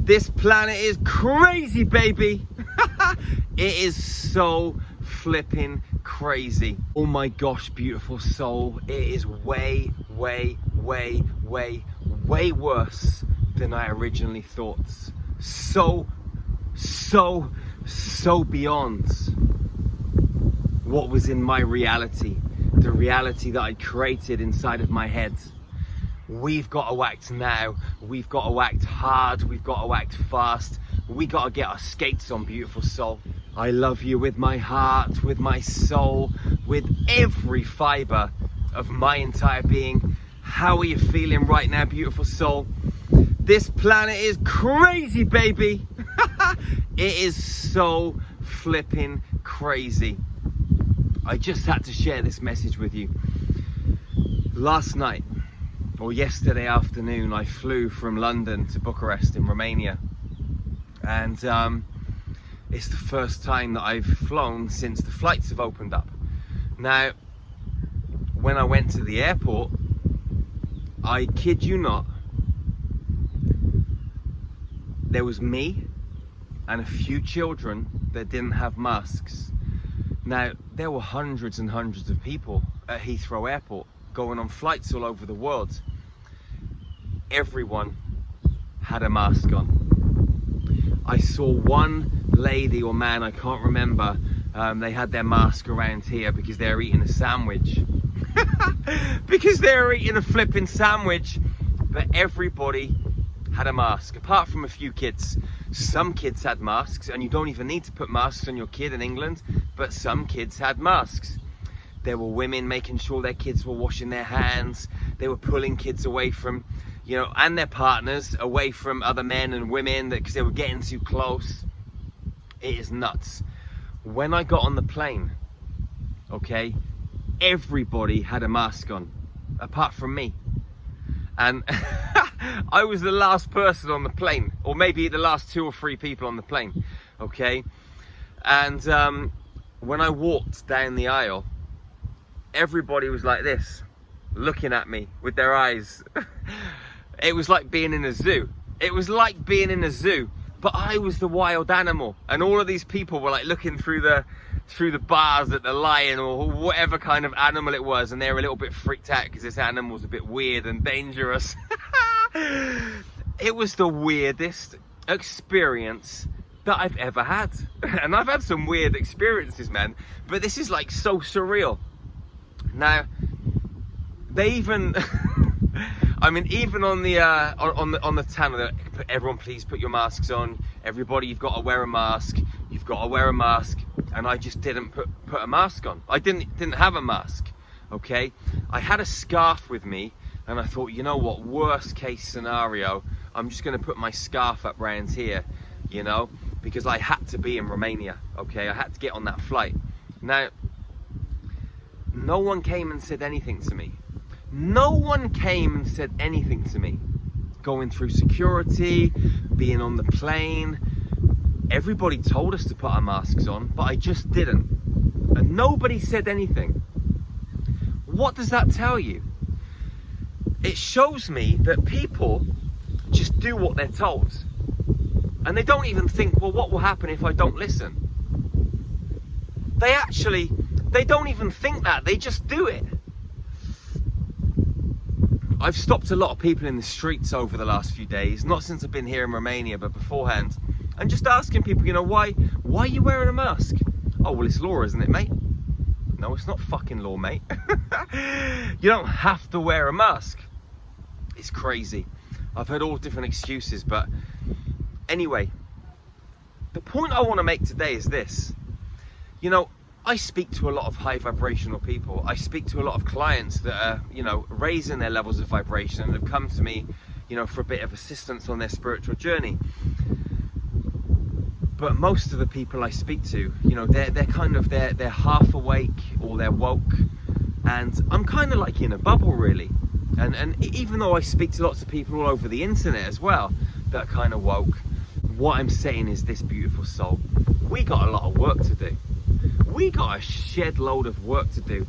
This planet is crazy, baby. It is so flipping crazy. Oh my gosh, beautiful soul. It is way, way, way, way, way worse than I originally thought. So beyond what was in my reality, the reality that I created inside of my head. We've got to act now. We've got to act hard. We've got to act fast. We got to get our skates on, beautiful soul. I love you with my heart, with my soul, with every fiber of my entire being. How are you feeling right now, beautiful soul? This planet is crazy, baby. It is so flipping crazy. I just had to share this message with you. Last night, or yesterday afternoon, I flew from London to Bucharest in Romania. And it's the first time that I've flown since the flights have opened up. Now, when I went to the airport, I kid you not, there was me and a few children that didn't have masks. Now, there were hundreds and hundreds of people at Heathrow Airport going on flights all over the world. Everyone had a mask on. I saw one lady or man, I can't remember, they had their mask around here because they were eating a sandwich. Because they were eating a flipping sandwich. But everybody had a mask, apart from a few kids. Some kids had masks, and you don't even need to put masks on your kid in England, but some kids had masks. There were women making sure their kids were washing their hands. They were pulling kids away from, you know, and their partners away from other men and women because they were getting too close. It is nuts. When I got on the plane, okay, everybody had a mask on, apart from me. And I was the last person on the plane, or maybe the last 2 or 3 people on the plane, okay? And when I walked down the aisle, everybody was like this, looking at me with their eyes. It was like being in a zoo. It was like being in a zoo, but I was the wild animal, and all of these people were like looking through the bars at the lion or whatever kind of animal it was, and they were a little bit freaked out because this animal was a bit weird and dangerous. It was the weirdest experience that I've ever had. And I've had some weird experiences, man, but this is like so surreal. Now, they even I mean, even on the tunnel, everyone please put your masks on. Everybody, you've got to wear a mask. You've got to wear a mask. And I just didn't put a mask on. I didn't have a mask, okay? I had a scarf with me, and I thought, you know what, worst case scenario, I'm just gonna put my scarf up round here, you know, because I had to be in Romania, okay? I had to get on that flight. Now, no one came and said anything to me. No one came and said anything to me. Going through security, being on the plane, everybody told us to put our masks on, but I just didn't. And nobody said anything. What does that tell you? It shows me that people just do what they're told. And they don't even think, well, what will happen if I don't listen? They don't even think that, they just do it. I've stopped a lot of people in the streets over the last few days, not since I've been here in Romania, but beforehand. And just asking people, you know, why are you wearing a mask? Oh, well, it's law, isn't it, mate? No, it's not fucking law, mate. You don't have to wear a mask. It's crazy. I've heard all different excuses, but anyway, the point I want to make today is this. You know, I speak to a lot of high vibrational people. I speak to a lot of clients that are, you know, raising their levels of vibration and have come to me, you know, for a bit of assistance on their spiritual journey. But most of the people I speak to, you know, they're half awake or they're woke, and I'm kind of like in a bubble, really. And even though I speak to lots of people all over the internet as well that are kind of woke, what I'm saying is this, beautiful soul, we got a lot of work to do. We got a shed load of work to do.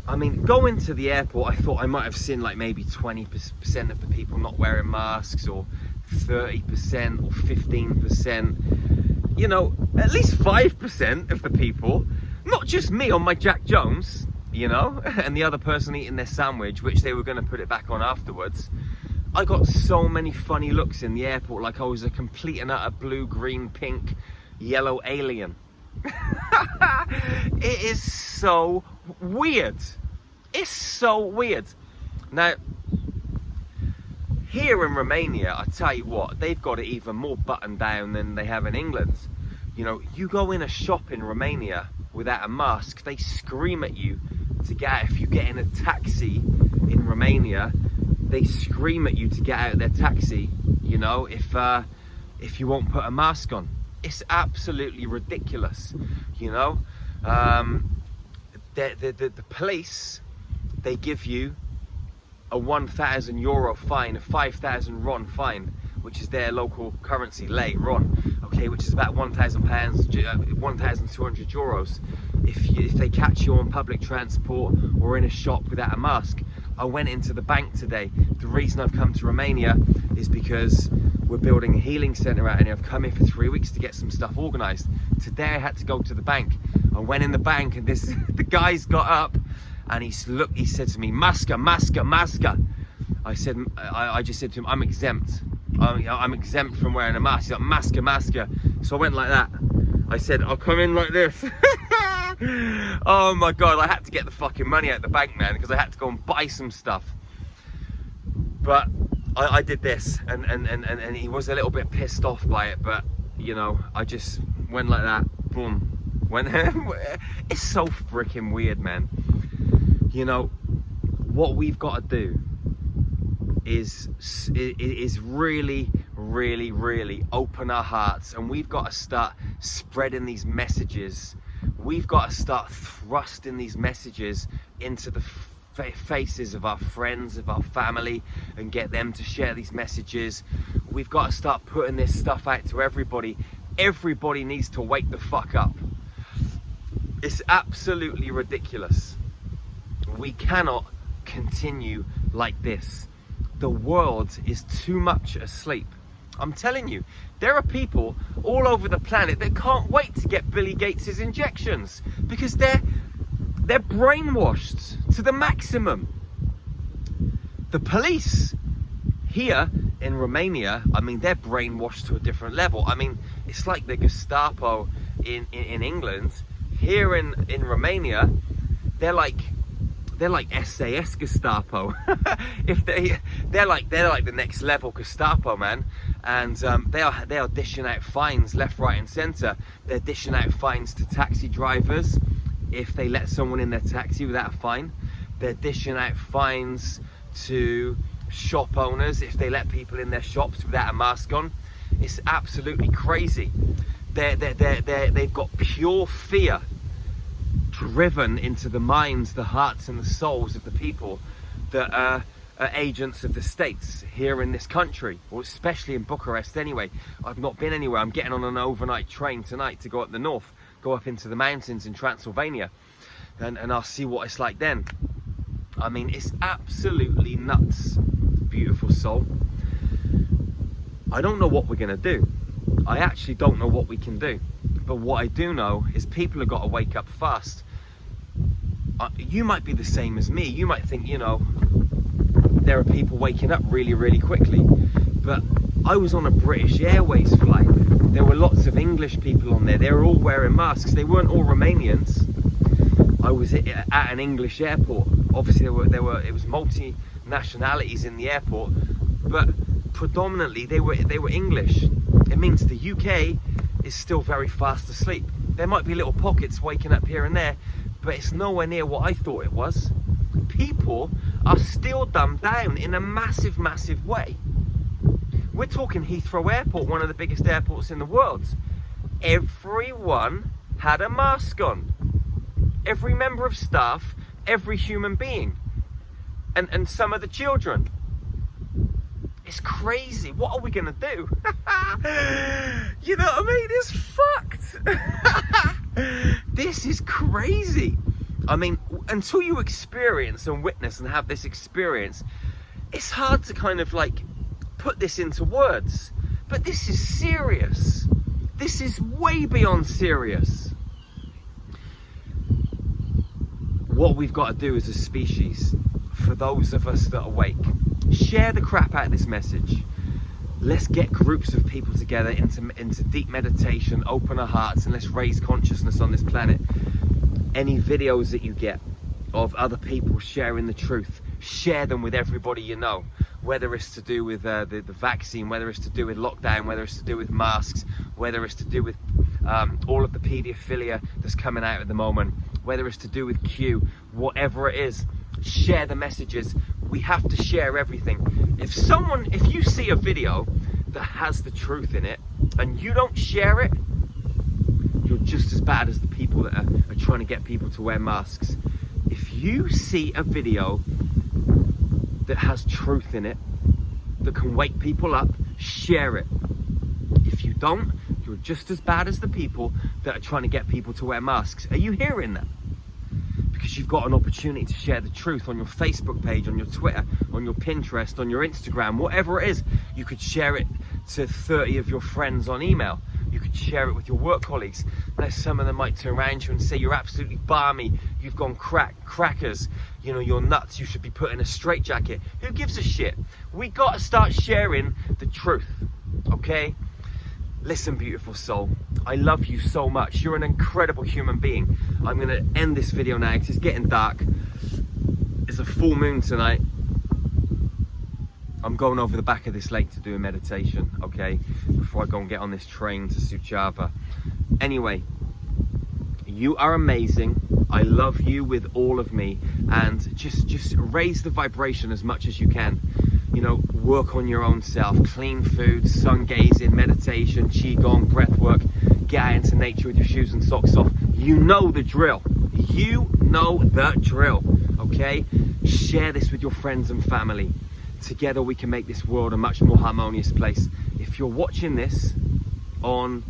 I mean, going to the airport, I thought I might have seen like maybe 20% of the people not wearing masks, or 30% or 15%, you know, at least 5% of the people, not just me on my Jack Jones, you know, and the other person eating their sandwich, which they were going to put it back on afterwards. I got so many funny looks in the airport, like I was a complete and utter blue, green, pink, yellow alien. It is so weird. It's so weird. Now, here in Romania, I tell you what, they've got it even more buttoned down than they have in England. You know, you go in a shop in Romania without a mask, they scream at you to get out. If you get in a taxi in Romania, they scream at you to get out of their taxi, you know, if you won't put a mask on. It's absolutely ridiculous, you know. The police, they give you a 1,000 euro fine, a 5,000 RON fine, which is their local currency, lei, RON, okay, which is about £1,000, 1,200 euros. If they catch you on public transport or in a shop without a mask. I went into the bank today. The reason I've come to Romania is because we're building a healing centre out here. I've come here for 3 weeks to get some stuff organised. Today I had to go to the bank. I went in the bank and the guy's got up and he said to me, "Maska, maska, maska." I just said to him, "I'm exempt. I'm exempt from wearing a mask." He's like, "Maska, maska." So I went like that. I said, "I'll come in like this." Oh my God, I had to get the fucking money out of the bank, man, because I had to go and buy some stuff. But I did this, and he was a little bit pissed off by it, but, you know, I just went like that, boom. It's so freaking weird, man. You know, what we've got to do is really, really, really open our hearts, and we've got to start spreading these messages. We've got to start thrusting these messages into the faces of our friends, of our family, and get them to share these messages. We've got to start putting this stuff out to everybody. Everybody needs to wake the fuck up. It's absolutely ridiculous. We cannot continue like this. The world is too much asleep. I'm telling you, there are people all over the planet that can't wait to get Billy Gates's injections because they're brainwashed to the maximum. The police here in Romania, I mean, they're brainwashed to a different level. I mean, it's like the Gestapo in England. Here in Romania, they're like SAS Gestapo. They're like the next level Gestapo, man. And they are dishing out fines left, right, and centre. They're dishing out fines to taxi drivers if they let someone in their taxi without a fine. They're dishing out fines to shop owners if they let people in their shops without a mask on. It's absolutely crazy. They've got pure fear driven into the minds, the hearts and the souls of the people that are agents of the states here in this country, or especially in Bucharest anyway. I've not been anywhere. I'm getting on an overnight train tonight to go up the north, go up into the mountains in Transylvania, and I'll see what it's like then. I mean, it's absolutely nuts, beautiful soul. I don't know what we're gonna do. I actually don't know what we can do. But what I do know is people have got to wake up fast. You might be the same as me. You might think, you know, there are people waking up really, really quickly. But I was on a British Airways flight. There were lots of English people on there. They were all wearing masks. They weren't all Romanians. I was at an English airport. Obviously, it was multi-nationalities in the airport, but predominantly they were English. It means the UK is still very fast asleep. There might be little pockets waking up here and there, but it's nowhere near what I thought it was. People are still dumbed down in a massive, massive way. We're talking Heathrow Airport, one of the biggest airports in the world. Everyone had a mask on. Every member of staff, every human being, and some of the children. It's crazy. What are we gonna do? You know what I mean? It's fucked. This is crazy. I mean, until you experience and witness and have this experience, it's hard to kind of like put this into words, but this is serious. This is way beyond serious. What we've got to do as a species, for those of us that are awake, share the crap out of this message. Let's get groups of people together into deep meditation, open our hearts, and let's raise consciousness on this planet. Any videos that you get of other people sharing the truth, share them with everybody you know, whether it's to do with the vaccine, whether it's to do with lockdown, whether it's to do with masks, whether it's to do with all of the paedophilia that's coming out at the moment, whether it's to do with Q, whatever it is, share the messages. We have to share everything. If you see a video that has the truth in it and you don't share it, you're just as bad as the people that are trying to get people to wear masks. If you see a video that has truth in it, that can wake people up, share it. If you don't, you're just as bad as the people that are trying to get people to wear masks. Are you hearing that? Because you've got an opportunity to share the truth on your Facebook page, on your Twitter, on your Pinterest, on your Instagram, whatever it is. You could share it to 30 of your friends on email. You could share it with your work colleagues. Now some of them might turn around to you and say you're absolutely balmy, you've gone crackers, you know, you're nuts, you should be put in a straitjacket. Who gives a shit? We got to start sharing the truth, okay? Listen, beautiful soul, I love you so much. You're an incredible human being. I'm gonna end this video now because it's getting dark. It's a full moon tonight. I'm going over the back of this lake to do a meditation, okay? Before I go and get on this train to Suceava. Anyway, you are amazing. I love you with all of me. And just raise the vibration as much as you can. You know, work on your own self. Clean food, sun gazing, meditation, qigong, breath work. Get out into nature with your shoes and socks off. You know the drill. You know the drill, okay? Share this with your friends and family. Together we can make this world a much more harmonious place. If you're watching this on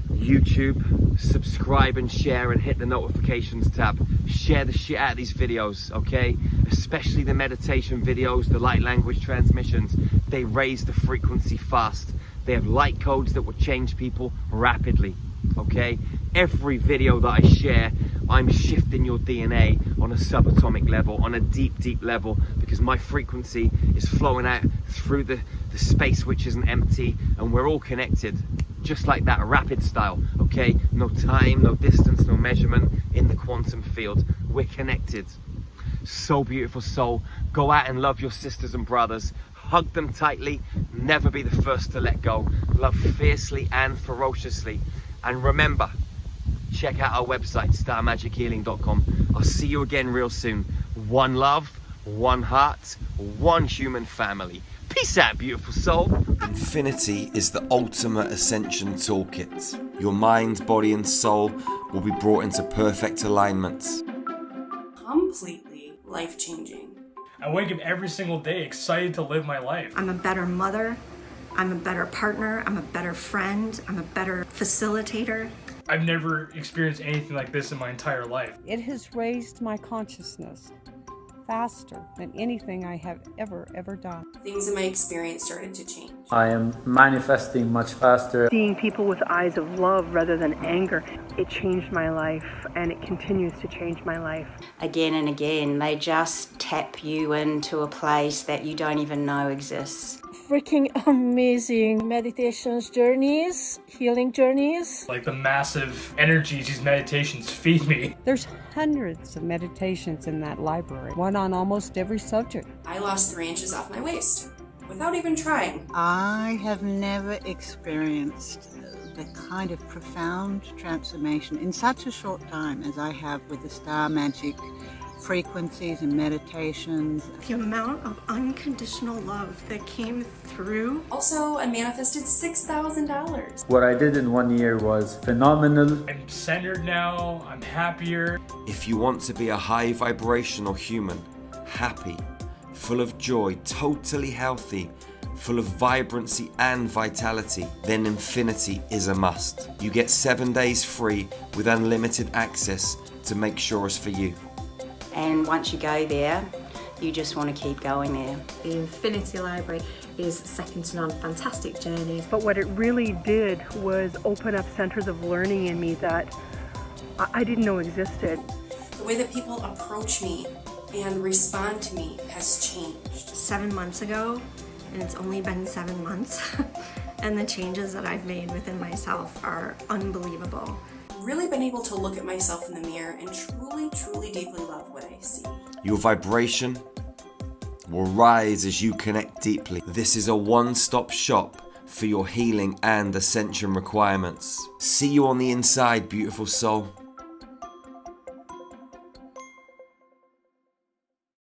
YouTube, subscribe and share and hit the notifications tab. Share the shit out of these videos, okay? Especially the meditation videos, the light language transmissions. They raise the frequency fast. They have light codes that will change people rapidly, okay? Every video that I share, I'm shifting your DNA on a subatomic level, on a deep, deep level, because my frequency is flowing out through the space which isn't empty, and we're all connected, just like that, rapid style, okay? No time, no distance, no measurement in the quantum field. We're connected. So beautiful soul. Go out and love your sisters and brothers. Hug them tightly. Never be the first to let go. Love fiercely and ferociously. And remember, check out our website, starmagichealing.com. I'll see you again real soon. One love, one heart, one human family. Peace out, beautiful soul. Infinity is the ultimate ascension toolkit. Your mind, body, and soul will be brought into perfect alignment. Completely life-changing. I wake up every single day excited to live my life. I'm a better mother. I'm a better partner. I'm a better friend. I'm a better facilitator. I've never experienced anything like this in my entire life. It has raised my consciousness faster than anything I have ever done. Things in my experience started to change. I am manifesting much faster. Seeing people with eyes of love rather than anger, it changed my life, and it continues to change my life. Again and again, they just tap you into a place that you don't even know exists. Freaking amazing meditations journeys, healing journeys. Like the massive energies these meditations feed me. There's hundreds of meditations in that library, one on almost every subject. I lost 3 inches off my waist without even trying. I have never experienced the kind of profound transformation in such a short time as I have with the star magic frequencies and meditations. The amount of unconditional love that came through. Also, I manifested $6,000. What I did in 1 year was phenomenal. I'm centered now, I'm happier. If you want to be a high vibrational human, happy, full of joy, totally healthy, full of vibrancy and vitality, then infinity is a must. You get 7 days free with unlimited access to make sure it's for you. And once you go there, you just want to keep going there. The Infinity Library is second to none. Fantastic journey. But what it really did was open up centers of learning in me that I didn't know existed. The way that people approach me and respond to me has changed. 7 months ago, and it's only been 7 months, and the changes that I've made within myself are unbelievable. Really been able to look at myself in the mirror and truly deeply love what I see. Your vibration will rise as you connect deeply. This is a one-stop shop for your healing and ascension requirements. See you on the inside, beautiful soul.